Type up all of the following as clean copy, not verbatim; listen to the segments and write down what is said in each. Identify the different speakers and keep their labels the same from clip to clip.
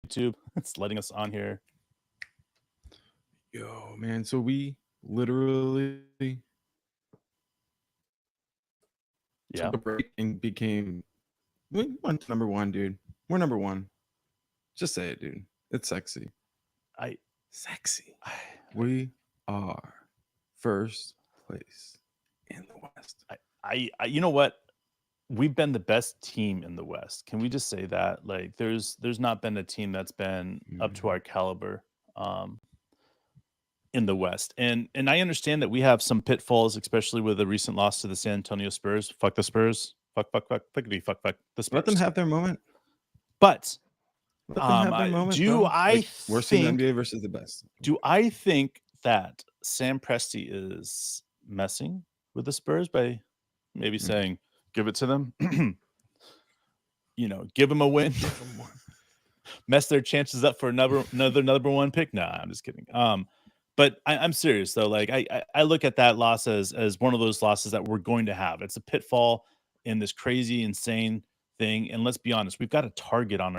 Speaker 1: YouTube. It's letting us on here.
Speaker 2: Yo, man. So we literally took a
Speaker 1: Yeah.
Speaker 2: break and we went to number one, dude. We're number one. Just say it, dude. It's sexy.
Speaker 1: I,
Speaker 2: Sexy.
Speaker 1: I,
Speaker 2: We are first place in the West.
Speaker 1: you know what? We've been the best team in the West. Can we just say that? Like, there's not been a team that's been up to
Speaker 2: Mhm.
Speaker 1: our caliber in the West. And I understand that we have some pitfalls, especially with the recent loss to the San Antonio Spurs. Fuck the Spurs. Fuck, fuckity, fuck the
Speaker 2: Let them
Speaker 1: Spurs.
Speaker 2: have their moment.
Speaker 1: But
Speaker 2: Let them have their moment,
Speaker 1: do
Speaker 2: bro.
Speaker 1: I
Speaker 2: Like worst in the
Speaker 1: think
Speaker 2: NBA versus the best.
Speaker 1: that Sam Presti is messing with the Spurs by maybe
Speaker 2: Mm.
Speaker 1: saying, give it to them? Give them a win, mess their chances up for another number one pick. Nah, I'm just kidding. But I'm serious though. Like I look at that loss as one of those losses that we're going to have. It's a pitfall in this crazy, insane thing. And let's be honest, we've got a target on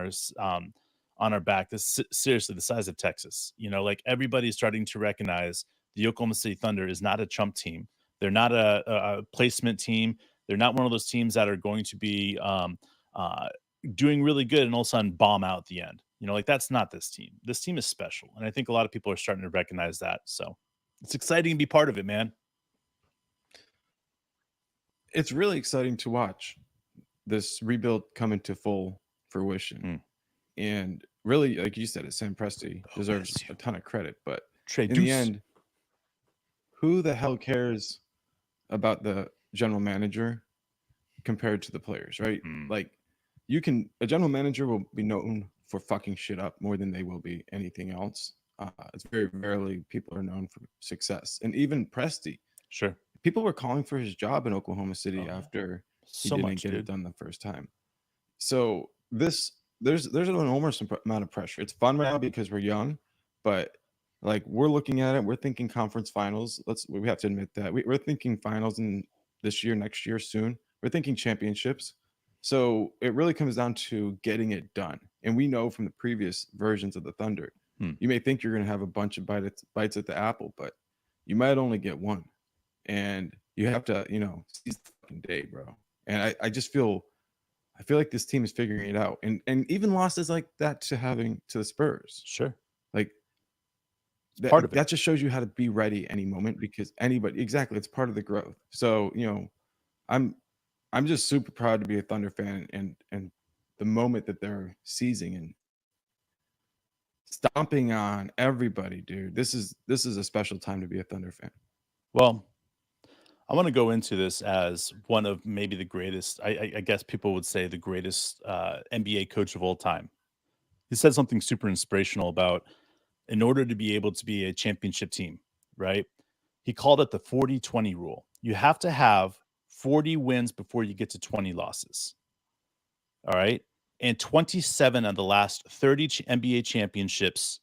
Speaker 1: our back. This seriously the size of Texas. Like everybody's starting to recognize the Oklahoma City Thunder is not a chump team. They're not a placement team. They're not one of those teams that are going to be uh, doing really good and all of a sudden bomb out at the end. Like that's not this team. This team is special. And I think a lot of people are starting to recognize that. So it's exciting to be part of it, man.
Speaker 2: It's really exciting to watch this rebuild come into full fruition.
Speaker 1: Mm.
Speaker 2: And really, like you said, Sam Presti
Speaker 1: Oh,
Speaker 2: deserves
Speaker 1: bless you.
Speaker 2: a ton of credit. But
Speaker 1: Trey
Speaker 2: in the
Speaker 1: Deuce.
Speaker 2: end, who the hell cares about the general manager compared to the players, right?
Speaker 1: Mm.
Speaker 2: Like, a general manager will be known for fucking shit up more than they will be anything else. It's very rarely people are known for success. And even Presti,
Speaker 1: Sure.
Speaker 2: people were calling for his job in Oklahoma City
Speaker 1: Oh, yeah.
Speaker 2: after he
Speaker 1: So
Speaker 2: didn't
Speaker 1: much,
Speaker 2: get it
Speaker 1: dude.
Speaker 2: done the first time. So there's an enormous amount of pressure. It's fun right now because we're young, but like we're looking at it, we're thinking conference finals. We have to admit that we're thinking finals in this year, next year, soon. We're thinking championships. So it really comes down to getting it done. And we know from the previous versions of the Thunder,
Speaker 1: Hmm.
Speaker 2: you may think you're going to have a bunch of bites at the apple, but you might only get one. And you have to, seize the fucking day, bro. And I just I feel like this team is figuring it out. And even losses like that to the Spurs.
Speaker 1: Sure.
Speaker 2: Like
Speaker 1: It's part of it.
Speaker 2: that just shows you how to be ready any moment because anybody exactly it's part of the growth. So, I'm I'm just super proud to be a Thunder fan and the moment that they're seizing and stomping on everybody, dude. This is a special time to be a Thunder fan.
Speaker 1: Well, I want to go into this as one of maybe the greatest, I guess people would say the greatest NBA coach of all time. He said something super inspirational about in order to be able to be a championship team, right? He called it the 40-20 rule. You have to have 40 wins before you get to 20 losses. All right. And 27 of the last 30 NBA championships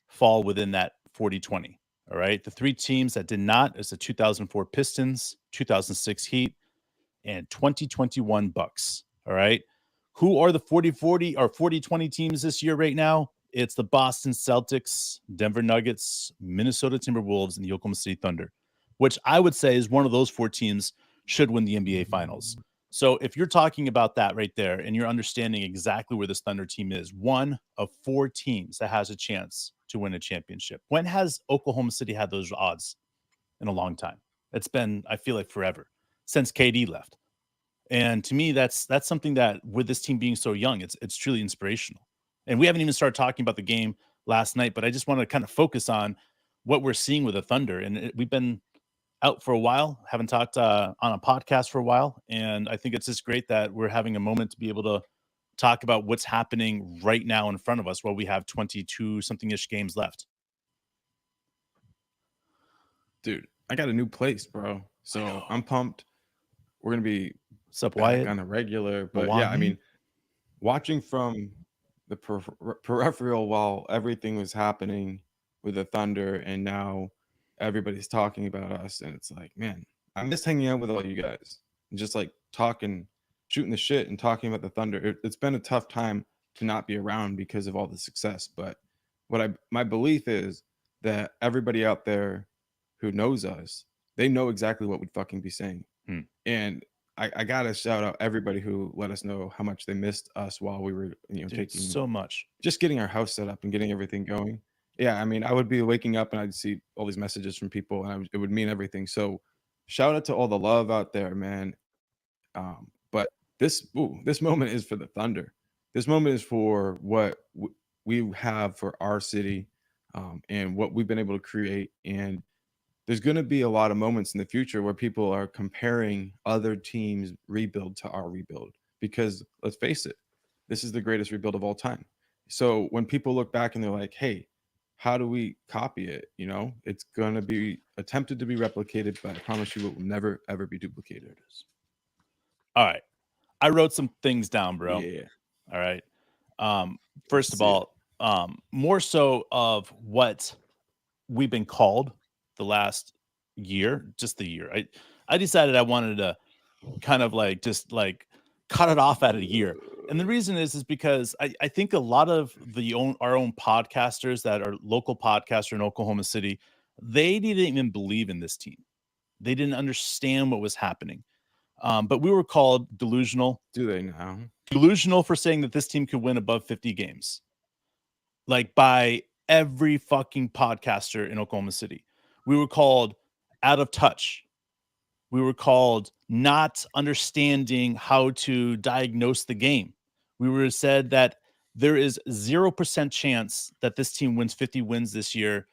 Speaker 1: fall within that 40-20. All right. The three teams that did not is the 2004 Pistons, 2006 Heat, and 2021 Bucks. All right. Who are the 40-40 or 40-20 teams this year right now? It's the Boston Celtics, Denver Nuggets, Minnesota Timberwolves, and the Oklahoma City Thunder, which I would say is one of those four teams should win the NBA Finals. So if you're talking about that right there and you're understanding exactly where this Thunder team is, one of four teams that has a chance to win a championship. When has Oklahoma City had those odds? In a long time. It's been, I feel like, forever since KD left. And to me, that's something that with this team being so young, it's truly inspirational. And we haven't even started talking about the game last night, but I just want to kind of focus on what we're seeing with the Thunder. And we've been out for a while, haven't talked on a podcast for a while, and I think it's just great that we're having a moment to be able to talk about what's happening right now in front of us while we have 22 something ish games left.
Speaker 2: Dude, I got a new place, bro. So I'm pumped. We're gonna be
Speaker 1: What's up,
Speaker 2: back
Speaker 1: Wyatt?
Speaker 2: on a regular, but yeah, I
Speaker 1: Milwaukee?
Speaker 2: mean, watching from the peripheral while everything was happening with the Thunder, and now everybody's talking about us, and it's like, man, I miss hanging out with all you guys and just like talking, shooting the shit, and talking about the Thunder. It's been a tough time to not be around because of all the success. But my belief is that everybody out there who knows us, they know exactly what we'd fucking be saying.
Speaker 1: Hmm.
Speaker 2: And I gotta shout out everybody who let us know how much they missed us while we were,
Speaker 1: Dude,
Speaker 2: taking
Speaker 1: so much.
Speaker 2: just getting our house set up and getting everything going. Yeah, I mean, I would be waking up and I'd see all these messages from people, and it would mean everything. So, shout out to all the love out there, man. But this moment is for the Thunder. This moment is for what we have for our city, and what we've been able to create. And there's going to be a lot of moments in the future where people are comparing other teams' rebuild to our rebuild, because let's face it, this is the greatest rebuild of all time. So when people look back and they're like, hey, how do we copy it? It's going to be attempted to be replicated, but I promise you it will never, ever be duplicated.
Speaker 1: All right. I wrote some things down, bro.
Speaker 2: Yeah.
Speaker 1: All right. First of
Speaker 2: See it.
Speaker 1: all, more so of what we've been called the last year, just the year. I decided I wanted to kind of just cut it off at a year. And the reason is because I think a lot of our own podcasters that are local podcaster in Oklahoma City, they didn't even believe in this team. They didn't understand what was happening. But we were called delusional.
Speaker 2: Do they now?
Speaker 1: Delusional for saying that this team could win above 50 games. Like by every fucking podcaster in Oklahoma City. We were called out of touch. We were called not understanding how to diagnose the game. We were said that there is 0% chance that this team wins 50 wins this year.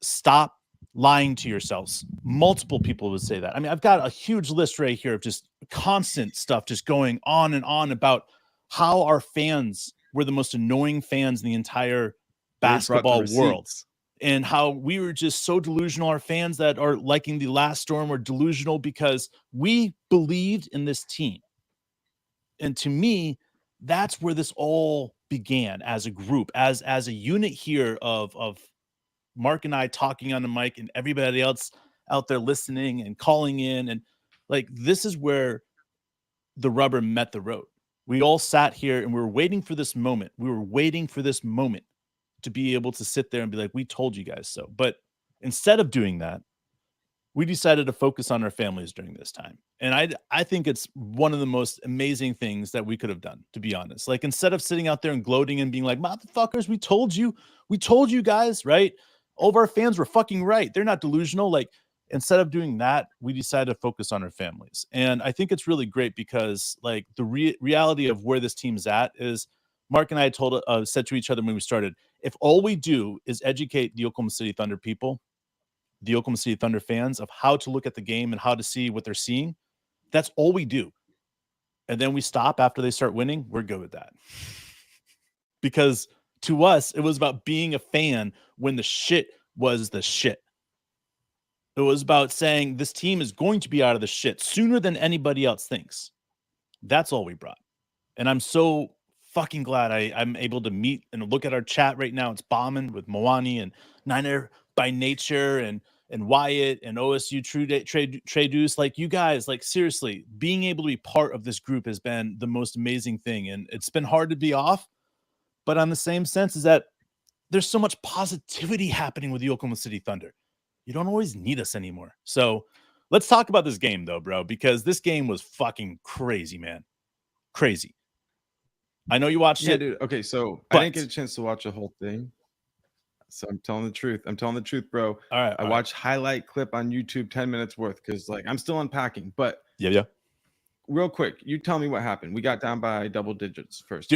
Speaker 1: Stop lying to yourselves. Multiple people would say that. I mean, I've got a huge list right here of just constant stuff just going on and on about how our fans were the most annoying fans in the entire basketball world. And how we were just so delusional. Our fans that are liking the last storm were delusional because we believed in this team. And to me, that's where this all began as a group, as a unit here of Mark and I talking on the mic and everybody else out there listening and calling in. And this is where the rubber met the road. We all sat here and we were waiting for this moment. We were waiting for this moment to be able to sit there and be like, we told you guys so. But instead of doing that, we decided to focus on our families during this time. And I think it's one of the most amazing things that we could have done, to be honest. Instead of sitting out there and gloating and being like, motherfuckers, we told you guys, right? All of our fans were fucking right. They're not delusional. Instead of doing that, we decided to focus on our families. And I think it's really great because the reality of where this team's at is Mark and I said to each other when we started, if all we do is educate the Oklahoma City Thunder people, the Oklahoma City Thunder fans, of how to look at the game and how to see what they're seeing, that's all we do. And then we stop after they start winning, we're good with that. Because to us, it was about being a fan when the shit was the shit. It was about saying this team is going to be out of the shit sooner than anybody else thinks. That's all we brought. And I'm so fucking glad I'm able to meet and look at our chat right now. It's bombing with Moani and Niner by Nature and Wyatt and OSU Trey Deuce. You guys, seriously, being able to be part of this group has been the most amazing thing. And it's been hard to be off. But on the same sense is that there's so much positivity happening with the Oklahoma City Thunder. You don't always need us anymore. So let's talk about this game, though, bro, because this game was fucking crazy, man. Crazy. I know you watched it.
Speaker 2: Dude. Okay, so I didn't get a chance to watch the whole thing. So I'm telling the truth. Bro.
Speaker 1: All right.
Speaker 2: I watched highlight clip on YouTube, 10 minutes worth, because I'm still unpacking. But
Speaker 1: yeah.
Speaker 2: Real quick, you tell me what happened. We got down by double digits first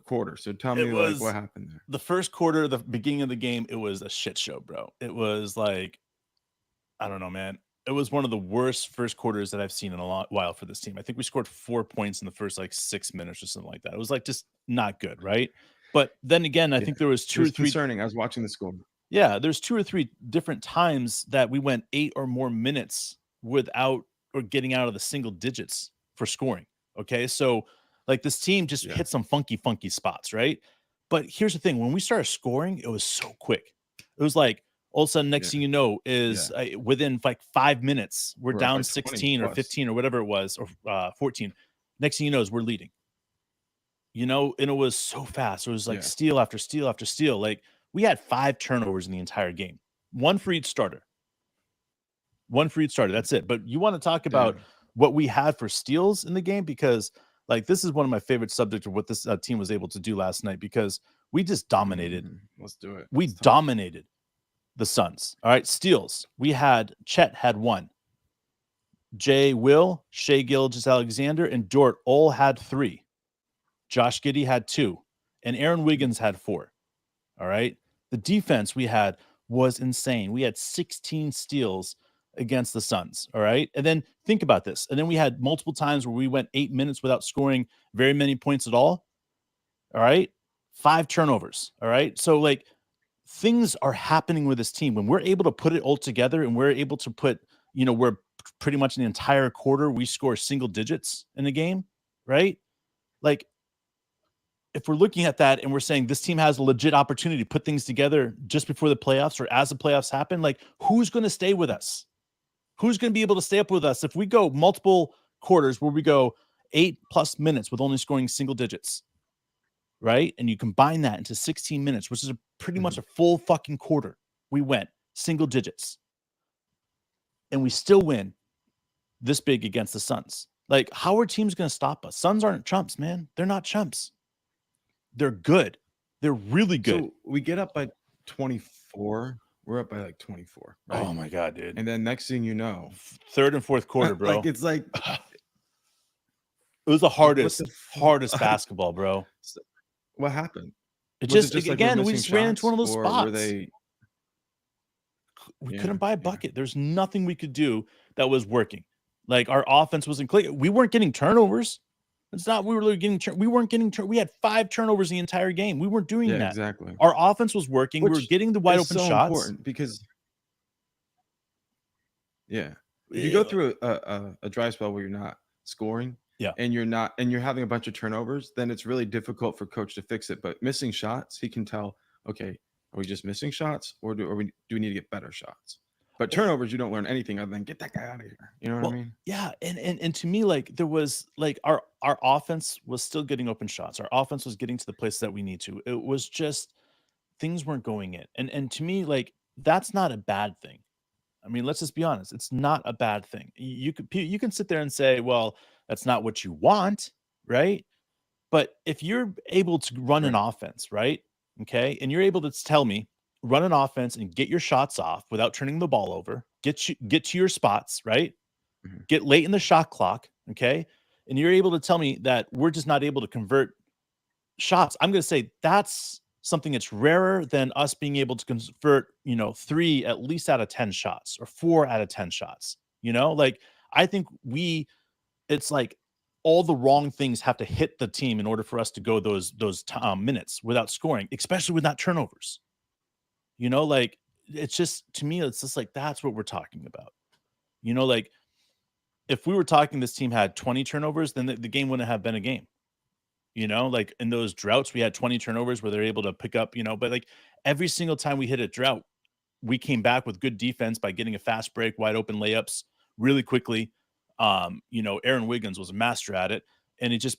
Speaker 2: quarter. So tell me what happened there.
Speaker 1: The first quarter, the beginning of the game, it was a shit show, bro. It was I don't know, man. It was one of the worst first quarters that I've seen in a while for this team. I think we scored 4 points in the first 6 minutes or something like that. It was just not good, right? But then again, I think there was two or three
Speaker 2: concerning. I was watching the score.
Speaker 1: Yeah, there's 2 or 3 different times that we went 8 or more minutes without or getting out of the single digits for scoring. Okay, so this team just hit some funky spots, right? But here's the thing: when we started scoring, it was so quick. It was all of a sudden, next thing you know, is within 5 minutes, we're down 16 or 15 or whatever it was, or 14. Next thing you know is we're leading. and it was so fast. It was like
Speaker 2: Yeah.
Speaker 1: steal after steal after steal. Like we had 5 turnovers in the entire game. One for each starter. One for each starter. That's it. But you want to talk about
Speaker 2: Damn.
Speaker 1: what we had for steals in the game, because like this is one of my favorite subjects of what this team was able to do last night, because we just dominated.
Speaker 2: Let's do it.
Speaker 1: We
Speaker 2: Let's talk.
Speaker 1: dominated the Suns. All right, steals. We had Chet had 1. Jay Will, Shay Gilgeous-Alexander, and Dort all had 3. Josh Giddey had 2, and Aaron Wiggins had 4. All right. The defense we had was insane. We had 16 steals against the Suns. All right. And then think about this. And then we had multiple times where we went 8 minutes without scoring very many points at all. All right. 5 turnovers. All right. So, like, things are happening with this team when we're able to put it all together, and we're able to put, we're pretty much in the entire quarter, we score single digits in the game. Right. Like, if we're looking at that and we're saying this team has a legit opportunity to put things together just before the playoffs or as the playoffs happen, like, who's going to stay with us? Who's going to be able to stay up with us if we go multiple quarters where we go 8+ minutes with only scoring single digits, right? And you combine that into 16 minutes, which is pretty much a full fucking quarter. We went single digits and we still win this big against the Suns. Like, how are teams going to stop us? Suns aren't chumps, man. They're not chumps. They're good. They're really good.
Speaker 2: So we get up by 24. We're up by like 24. Right?
Speaker 1: Oh my God, dude.
Speaker 2: And then next thing you know,
Speaker 1: third and fourth quarter, bro.
Speaker 2: like it's like
Speaker 1: it was the hardest basketball, bro.
Speaker 2: What happened?
Speaker 1: It
Speaker 2: Was
Speaker 1: just
Speaker 2: like
Speaker 1: again,
Speaker 2: we're
Speaker 1: we
Speaker 2: missing
Speaker 1: just ran into one of those
Speaker 2: shots, or
Speaker 1: spots.
Speaker 2: were they?
Speaker 1: We couldn't buy a bucket. There's nothing we could do that was working. Like, our offense wasn't clear. We weren't getting turnovers. It's not we were getting we weren't getting we had 5 turnovers the entire game. We weren't doing that.
Speaker 2: Exactly.
Speaker 1: Our offense was working.
Speaker 2: Which
Speaker 1: we were getting the wide open
Speaker 2: so
Speaker 1: shots.
Speaker 2: Important because if you go through a dry spell where you're not scoring, and you're having a bunch of turnovers, then it's really difficult for coach to fix it. But missing shots, he can tell, okay, are we just missing shots, or do we need to get better shots? But turnovers, you don't learn anything other than get that guy out of here. You know what I mean?
Speaker 1: Yeah, and to me, like, there was like our offense was still getting open shots. Our offense was getting to the places that we need to. It was just things weren't going in, and to me, like, that's not a bad thing. I mean, let's just be honest. It's not a bad thing. You can sit there and say, well, that's not what you want, right? But if you're able to run an offense, right? Okay, and you're able to tell me, run an offense and get your shots off without turning the ball over, get to your spots, right? Get late in the shot clock, okay? And you're able to tell me that we're just not able to convert shots. I'm going to say that's something that's rarer than us being able to convert, 3 at least out of 10 shots or 4 out of 10 shots. Like, I think it's like all the wrong things have to hit the team in order for us to go those minutes without scoring, especially with not turnovers. Like, it's just, to me, it's just like, that's what we're talking about. Like, if we were talking this team had 20 turnovers, then the game wouldn't have been a game. Like, in those droughts, we had 20 turnovers where they're able to pick up, but like every single time we hit a drought, we came back with good defense by getting a fast break, wide open layups really quickly. Aaron Wiggins was a master at it. And it just,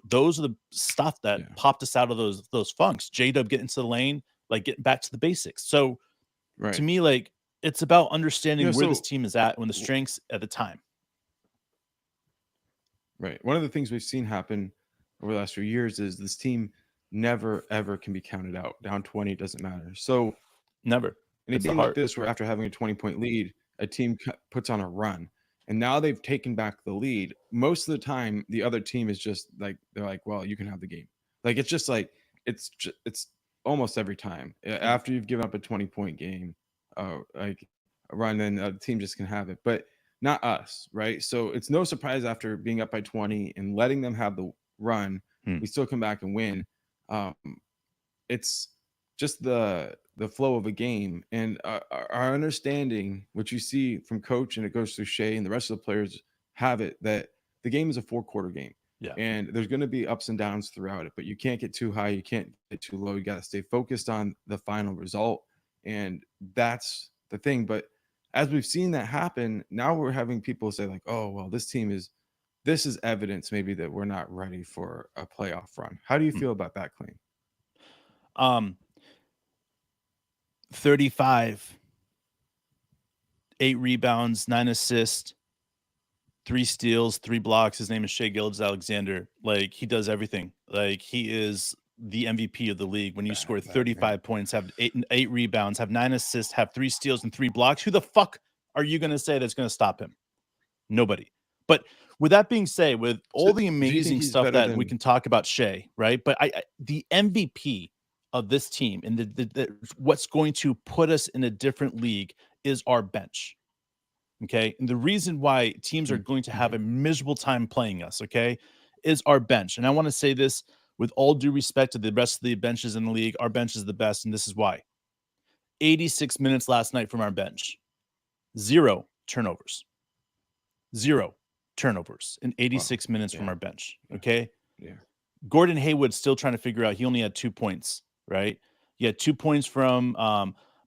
Speaker 1: those are the stuff that popped us out of those funks. J-Dub getting to the lane, like getting back to the basics. So to me, like, it's about understanding where this team is at, when the strengths at the time.
Speaker 2: Right. One of the things we've seen happen over the last few years is this team never, ever can be counted out. Down 20 doesn't matter. So
Speaker 1: never.
Speaker 2: In a game like this, where after having a 20-point lead, a team puts on a run, and now they've taken back the lead. Most of the time, the other team is just like, they're like, well, you can have the game. Like, it's just like, it's almost every time after you've given up a 20-point game, like a run, then the team just can have it. But not us, right? So it's no surprise after being up by 20 and letting them have the run, we still come back and win. It's just the flow of a game, and our understanding, which you see from coach, and it goes through Shay and the rest of the players have it, that the game is a 4-quarter game.
Speaker 1: Yeah.
Speaker 2: And there's going to be ups and downs throughout it, but you can't get too high. You can't get too low. You got to stay focused on the final result. And that's the thing. But as we've seen that happen, now we're having people say like, oh, well, this team is this is evidence maybe that we're not ready for a playoff run. How do you
Speaker 1: Hmm.
Speaker 2: feel about that claim?
Speaker 1: 35, 8 rebounds, 9 assists, 3 steals, 3 blocks. His name is Shay Gilgeous-Alexander. Like, he does everything. Like, he is the MVP of the league. When you score
Speaker 2: That man.
Speaker 1: 35 points, have 8 rebounds, have 9 assists, have 3 steals and 3 blocks, who the fuck are you gonna say that's gonna stop him? Nobody. But with that being said, with
Speaker 2: So
Speaker 1: all the
Speaker 2: do you think
Speaker 1: amazing
Speaker 2: he's
Speaker 1: stuff
Speaker 2: better
Speaker 1: that we
Speaker 2: than
Speaker 1: can talk about Shay, right? But the MVP of this team and what's going to put us in a different league is our bench. Okay. And the reason why teams are going to have
Speaker 2: Mhm.
Speaker 1: a miserable time playing us, okay, is our bench. And I want to say this with all due respect to the rest of the benches in the league. Our bench is the best. And this is why 86 minutes last night from our bench, 0 turnovers, 0 turnovers in
Speaker 2: Wow.
Speaker 1: 86 minutes from
Speaker 2: Yeah.
Speaker 1: our bench.
Speaker 2: Yeah.
Speaker 1: Okay.
Speaker 2: Yeah.
Speaker 1: Gordon Hayward's still trying to figure out. He only had 2 points, right? He had 2 points from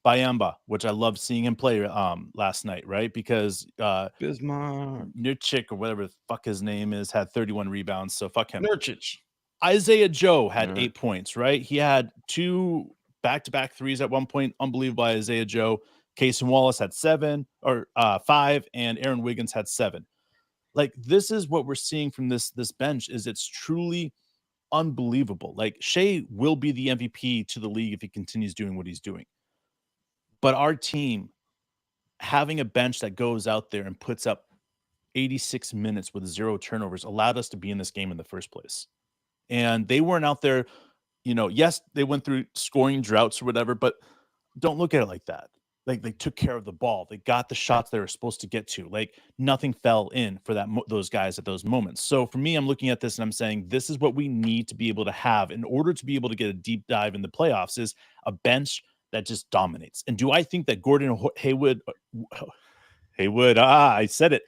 Speaker 1: Bayamba, which I loved seeing him play last night, right? Because
Speaker 2: Bismarck.
Speaker 1: Nurkic or whatever the fuck his name is had 31 rebounds, so fuck him.
Speaker 2: Nurkic.
Speaker 1: Isaiah Joe
Speaker 2: All
Speaker 1: had
Speaker 2: right.
Speaker 1: 8 points, right? He had 2 back-to-back threes at one point. Unbelievable by Isaiah Joe. Casey Wallace had 7 or 5, and Aaron Wiggins had 7. Like, this is what we're seeing from this bench is it's truly unbelievable. Like, Shay will be the MVP to the league if he continues doing what he's doing. But our team having a bench that goes out there and puts up 86 minutes with 0 turnovers allowed us to be in this game in the first place. And they weren't out there, yes, they went through scoring droughts or whatever, but don't look at it like that. Like, they took care of the ball. They got the shots they were supposed to get to. Like, nothing fell in for those guys at those moments. So for me, I'm looking at this and I'm saying this is what we need to be able to have in order to be able to get a deep dive in the playoffs is a bench that just dominates. And do I think that I said it.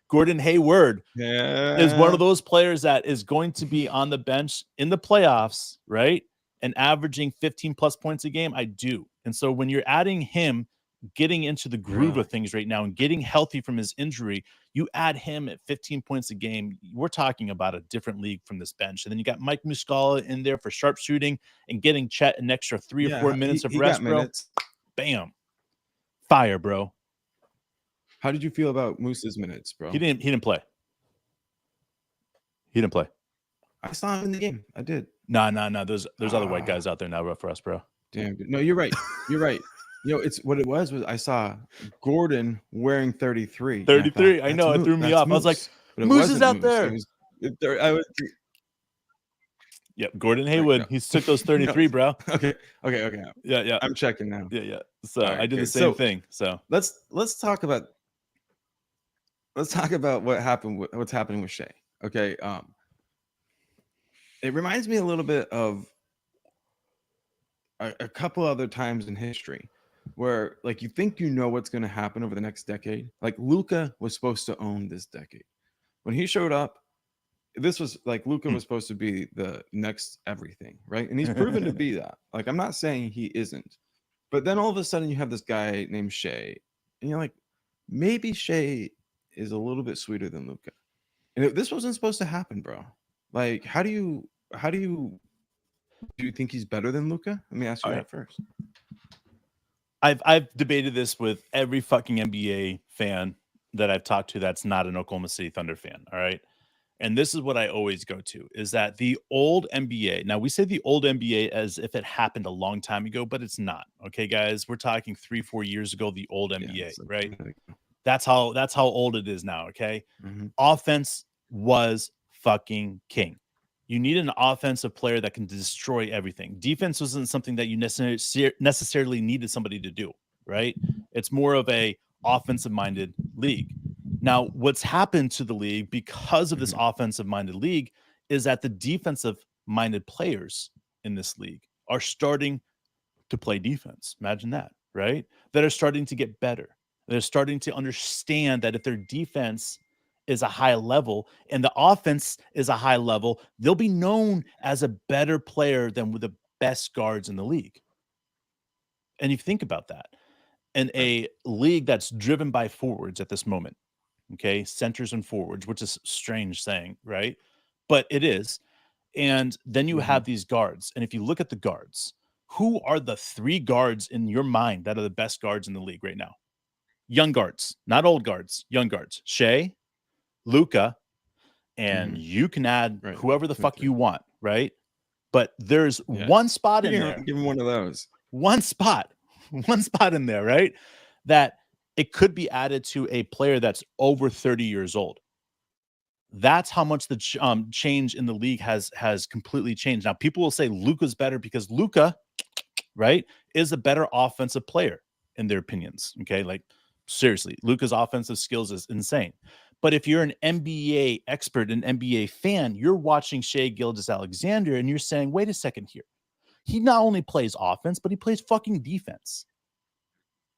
Speaker 1: Gordon Hayward is one of
Speaker 2: Yeah.
Speaker 1: those players that is going to be on the bench in the playoffs, right? And averaging 15 plus points a game. I do. And so when you're adding him getting into the groove
Speaker 2: Really?
Speaker 1: of things right now and getting healthy from his injury, you add him at 15 points a game. We're talking about a different league from this bench. And then you got Mike Muscala in there for sharpshooting and getting Chet an extra 3 or 4
Speaker 2: Yeah.
Speaker 1: minutes of
Speaker 2: He got
Speaker 1: rest, bro.
Speaker 2: minutes.
Speaker 1: Bam. Fire, bro.
Speaker 2: How did you feel about Moose's minutes, bro?
Speaker 1: He didn't play. He didn't play.
Speaker 2: I saw him in the game. I did.
Speaker 1: Nah. There's other white
Speaker 2: Ah,
Speaker 1: guys out there now for us, bro.
Speaker 2: damn. Dude. No, you're right. You're right. It's what it was I saw Gordon wearing 33. And I thought,
Speaker 1: 33. I know, it threw me
Speaker 2: that's
Speaker 1: off. I was like,
Speaker 2: Moose. But it
Speaker 1: Moose is
Speaker 2: wasn't
Speaker 1: out
Speaker 2: Moose. It
Speaker 1: there.
Speaker 2: was I was
Speaker 1: Yep, Gordon
Speaker 2: like,
Speaker 1: Hayward.
Speaker 2: no.
Speaker 1: He took those
Speaker 2: No.
Speaker 1: 33, bro.
Speaker 2: Okay.
Speaker 1: Yeah.
Speaker 2: I'm checking now.
Speaker 1: Yeah. So
Speaker 2: All right,
Speaker 1: I did
Speaker 2: good.
Speaker 1: the same
Speaker 2: So
Speaker 1: thing. So
Speaker 2: let's talk about what's happening with Shay. Okay. It reminds me a little bit of a couple other times in history where like you think you know what's going to happen over the next decade. Like Luca was supposed to own this decade. When he showed up, this was like Luca was supposed to be the next everything, right? And he's proven to be that. Like I'm not saying he isn't. But then all of a sudden you have this guy named Shay and you're like maybe Shay is a little bit sweeter than Luca. And this wasn't supposed to happen, bro. Like do you think he's better than Luca? Let me ask you
Speaker 1: all
Speaker 2: that
Speaker 1: right.
Speaker 2: first.
Speaker 1: I've debated this with every fucking NBA fan that I've talked to that's not an Oklahoma City Thunder fan. All right. And this is what I always go to is that the old NBA. Now we say the old NBA as if it happened a long time ago, but it's not. Okay, guys, we're talking 3-4 years ago, the old
Speaker 2: Yeah,
Speaker 1: NBA,
Speaker 2: it's like,
Speaker 1: right? That's how old it is now. Okay.
Speaker 2: mm-hmm.
Speaker 1: Offense was fucking king. You need an offensive player that can destroy everything. Defense wasn't something that you necessarily needed somebody to do, right? It's more of a offensive minded league. Now, what's happened to the league because of this offensive minded league is that the defensive minded players in this league are starting to play defense. Imagine that, right? That are starting to get better. They're starting to understand that if their defense is a high level and the offense is a high level, they'll be known as a better player than with the best guards in the league. And you think about that in
Speaker 2: Right.
Speaker 1: a league that's driven by forwards at this moment, okay? Centers and forwards, which is strange saying, right? But it is. And then you
Speaker 2: Mhm.
Speaker 1: have these guards. And if you look at the guards, who are the 3 guards in your mind that are the best guards in the league right now? Young guards, not old guards, young guards. Shay, Luca, and
Speaker 2: Mhm.
Speaker 1: you can add
Speaker 2: Right.
Speaker 1: whoever the
Speaker 2: 2 and
Speaker 1: fuck
Speaker 2: 3.
Speaker 1: you want, right? But there's
Speaker 2: Yeah.
Speaker 1: one spot
Speaker 2: You
Speaker 1: in
Speaker 2: can
Speaker 1: there,
Speaker 2: give him one of those.
Speaker 1: one spot, one spot in there, right? That it could be added to a player that's over 30 years old. That's how much the change in the league has completely changed. Now, people will say Luca's better because Luca, right, is a better offensive player in their opinions. Okay, like seriously, Luca's offensive skills is insane. But if you're an NBA expert, an NBA fan, you're watching Shay Gilgeous-Alexander and you're saying, wait a second here. He not only plays offense, but he plays fucking defense.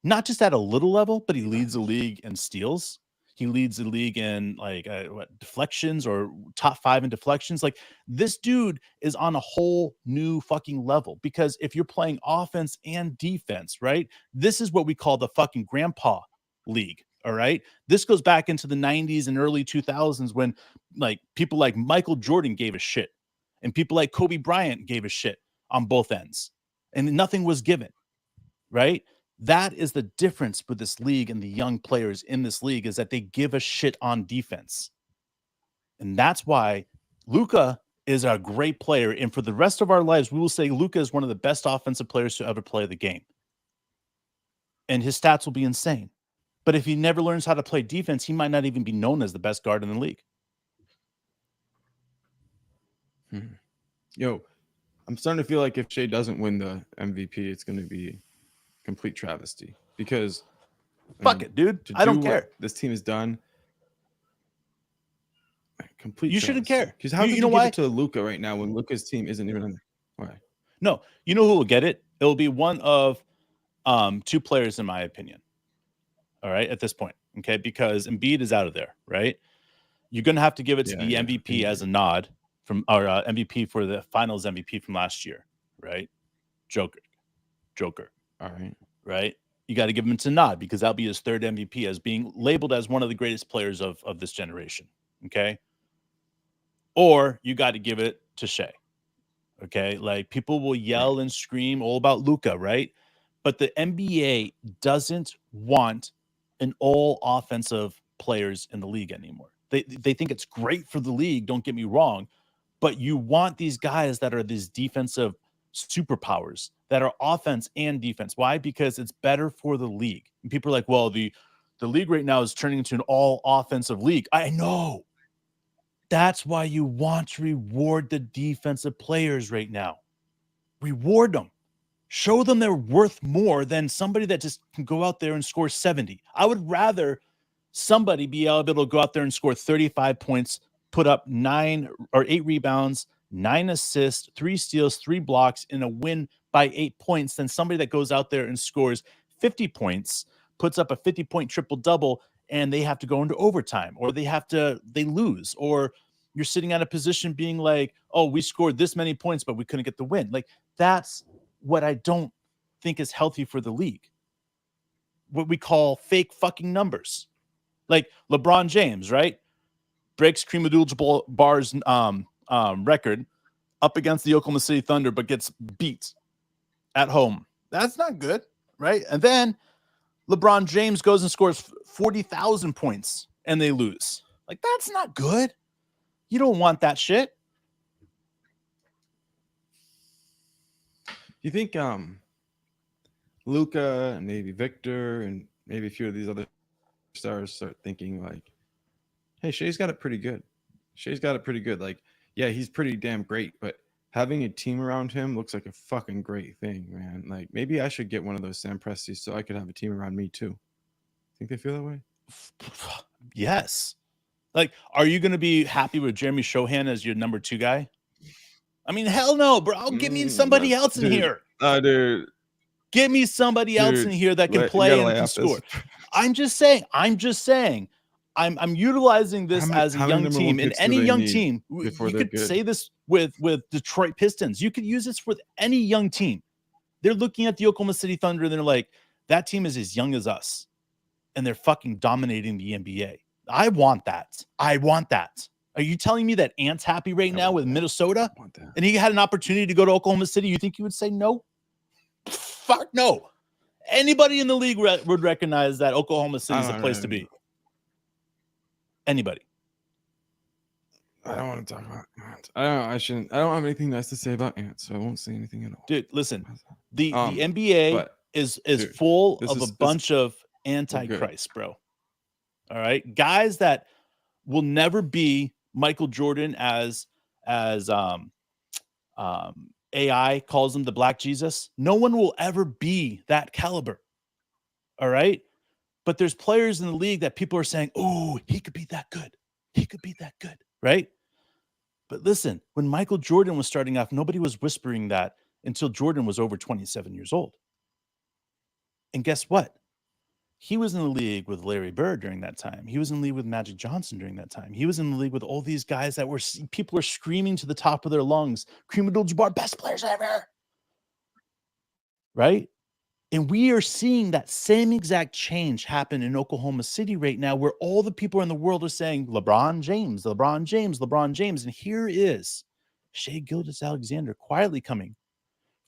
Speaker 1: Not just at a little level, but he leads the league in steals. He leads the league in like deflections or top 5 in deflections. Like this dude is on a whole new fucking level because if you're playing offense and defense, right? This is what we call the fucking grandpa league. All right. This goes back into the 90s and early 2000s when like people like Michael Jordan gave a shit and people like Kobe Bryant gave a shit on both ends and nothing was given, right? That is the difference with this league and the young players in this league is that they give a shit on defense. And that's why Luca is a great player. And for the rest of our lives, we will say Luca is one of the best offensive players to ever play the game. And his stats will be insane. But if he never learns how to play defense, he might not even be known as the best guard in the league.
Speaker 2: Yo, I'm starting to feel like if Shay doesn't win the MVP, it's going to be complete travesty because
Speaker 1: Fuck it, dude.
Speaker 2: to
Speaker 1: I
Speaker 2: do
Speaker 1: don't
Speaker 2: what
Speaker 1: care.
Speaker 2: this team has done, complete
Speaker 1: You shouldn't
Speaker 2: travesty.
Speaker 1: care.
Speaker 2: Because how
Speaker 1: You
Speaker 2: could
Speaker 1: know
Speaker 2: you give
Speaker 1: why?
Speaker 2: it to Luca right now when Luca's team isn't even on? Why?
Speaker 1: No. You know who will get it? It'll be one of 2 players, in my opinion. All right, at this point, okay, because Embiid is out of there, right? You're going to have to give it to the
Speaker 2: Yeah,
Speaker 1: MVP as
Speaker 2: injury.
Speaker 1: a nod from our MVP for the Finals MVP from last year, right? Joker,
Speaker 2: All right.
Speaker 1: right? You got to give him a nod because that'll be his 3rd MVP as being labeled as one of the greatest players of this generation, okay? Or you got to give it to Shay, okay? Like people will
Speaker 2: Right.
Speaker 1: yell and scream all about Luca, right? But the NBA doesn't want an all offensive players in the league anymore. They think it's great for the league, don't get me wrong, but you want these guys that are these defensive superpowers that are offense and defense. Why? Because it's better for the league. And people are like, "Well, the league right now is turning into an all offensive league." I know. That's why you want to reward the defensive players right now. Reward them. Show them they're worth more than somebody that just can go out there and score 70. I would rather somebody be able to go out there and score 35 points, put up 9 or 8 rebounds, 9 assists, 3 steals, 3 blocks in a win by 8 points than somebody that goes out there and scores 50 points, puts up a 50-point triple-double, and they have to go into overtime or they lose, or you're sitting at a position being like, oh, we scored this many points, but we couldn't get the win. Like that's what I don't think is healthy for the league. What we call fake fucking numbers. Like LeBron James, right? Breaks Kareem Abdul-Jabbar's record up against the Oklahoma City Thunder, but gets beat at home. That's not good, right? And then LeBron James goes and scores 40,000 points and they lose. Like, that's not good. You don't want that shit.
Speaker 2: You think Luca and maybe Victor and maybe a few of these other stars start thinking like, hey, Shay's got it pretty good. Shay's got it pretty good. Like, yeah, he's pretty damn great, but having a team around him looks like a fucking great thing, man. Like, maybe I should get one of those Sam Prestis so I could have a team around me too. Think they feel that way?
Speaker 1: Yes. Like, are you going to be happy with Jeremy Shohan as your number 2 guy? I mean, hell no, bro. Give me somebody else in
Speaker 2: Dude,
Speaker 1: here.
Speaker 2: dude.
Speaker 1: Give me somebody else in here that can
Speaker 2: You
Speaker 1: play
Speaker 2: gotta
Speaker 1: and
Speaker 2: lay
Speaker 1: can
Speaker 2: off this.
Speaker 1: score. I'm just saying. I'm utilizing this as a
Speaker 2: how many
Speaker 1: young
Speaker 2: number one
Speaker 1: team. And
Speaker 2: picks do
Speaker 1: any
Speaker 2: they
Speaker 1: young
Speaker 2: need
Speaker 1: team,
Speaker 2: before
Speaker 1: you
Speaker 2: they're
Speaker 1: could
Speaker 2: good?
Speaker 1: say this with Detroit Pistons. You could use this with any young team. They're looking at the Oklahoma City Thunder and they're like, that team is as young as us. And they're fucking dominating the NBA. I want that. I want that. Are you telling me that Ant's happy right now with Minnesota? And he had an opportunity to go to Oklahoma City. You think he would say no? Fuck no. Anybody in the league would recognize that Oklahoma City is a place to be. Anybody.
Speaker 2: I don't want to talk about Ant. I don't have anything nice to say about Ant, so I won't say anything at all.
Speaker 1: Dude, listen. The NBA is full of a bunch of antichrists, bro. All right? Guys that will never be Michael Jordan as AI calls him the Black Jesus. No one will ever be that caliber. All right? But there's players in the league that people are saying, oh, he could be that good. He could be that good, right? But listen, when Michael Jordan was starting off, nobody was whispering that until Jordan was over 27 years old. And guess what? He was in the league with Larry Bird during that time. He was in the league with Magic Johnson during that time. He was in the league with all these guys that people were screaming to the top of their lungs, Kareem Abdul-Jabbar, best players ever. Right? And we are seeing that same exact change happen in Oklahoma City right now, where all the people in the world are saying, LeBron James, LeBron James, LeBron James. And here is Shay Gilgeous-Alexander quietly coming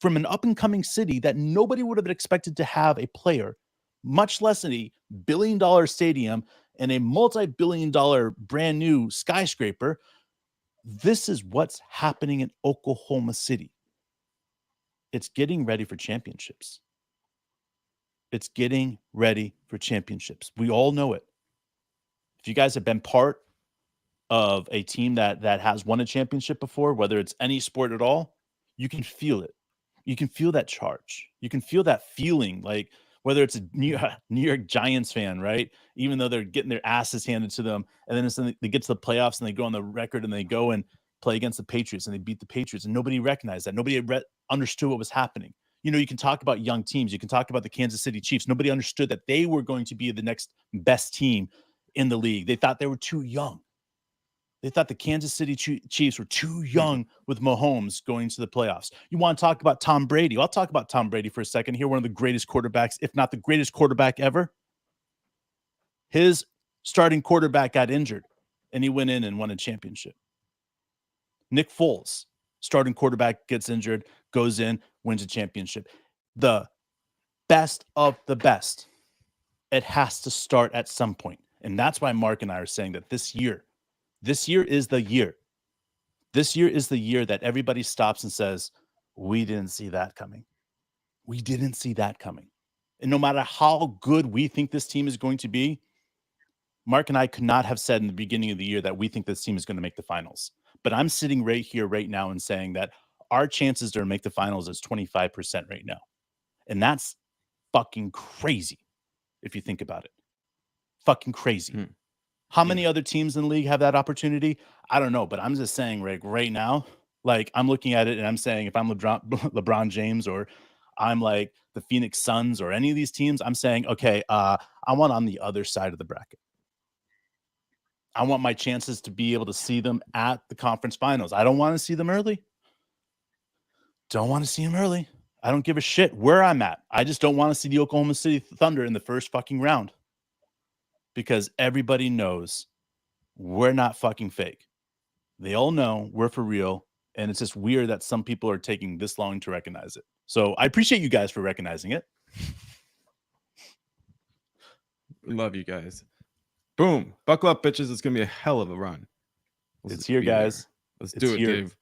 Speaker 1: from an up-and-coming city that nobody would have expected to have a player, much less in a billion-dollar stadium and a multi-billion-dollar brand new skyscraper. This is what's happening in Oklahoma City. It's getting ready for championships. It's getting ready for championships. We all know it. If you guys have been part of a team that has won a championship before, whether it's any sport at all, you can feel it. You can feel that charge. You can feel that feeling, like whether it's a New York Giants fan, right? Even though they're getting their asses handed to them, and then they get to the playoffs and they go on the record and they go and play against the Patriots and they beat the Patriots, and nobody recognized that. Nobody understood what was happening. You know, you can talk about young teams. You can talk about the Kansas City Chiefs. Nobody understood that they were going to be the next best team in the league. They thought they were too young. They thought the Kansas City Chiefs were too young with Mahomes going to the playoffs. You want to talk about Tom Brady? I'll talk about Tom Brady for a second here. One of the greatest quarterbacks, if not the greatest quarterback ever. His starting quarterback got injured, and he went in and won a championship. Nick Foles, starting quarterback, gets injured, goes in, wins a championship. The best of the best. It has to start at some point. And that's why Mark and I are saying that this year is the year. This year is the year that everybody stops and says, we didn't see that coming. We didn't see that coming. And no matter how good we think this team is going to be, Mark and I could not have said in the beginning of the year that we think this team is going to make the finals. But I'm sitting right here, right now, and saying that our chances to make the finals is 25% right now. And that's fucking crazy if you think about it. Fucking crazy. How many other teams in the league have that opportunity? I don't know, but I'm just saying right now, like I'm looking at it and I'm saying if I'm LeBron James or I'm like the Phoenix Suns or any of these teams, I'm saying, okay, I want on the other side of the bracket. I want my chances to be able to see them at the conference finals. I don't want to see them early. Don't want to see them early. I don't give a shit where I'm at. I just don't want to see the Oklahoma City Thunder in the first fucking round. Because everybody knows we're not fucking fake. They all know we're for real. And it's just weird that some people are taking this long to recognize it. So I appreciate you guys for recognizing it.
Speaker 2: Love you guys. Boom. Buckle up, bitches. It's going to be a hell of a run.
Speaker 1: It's here, guys.
Speaker 2: Let's do it, Dave.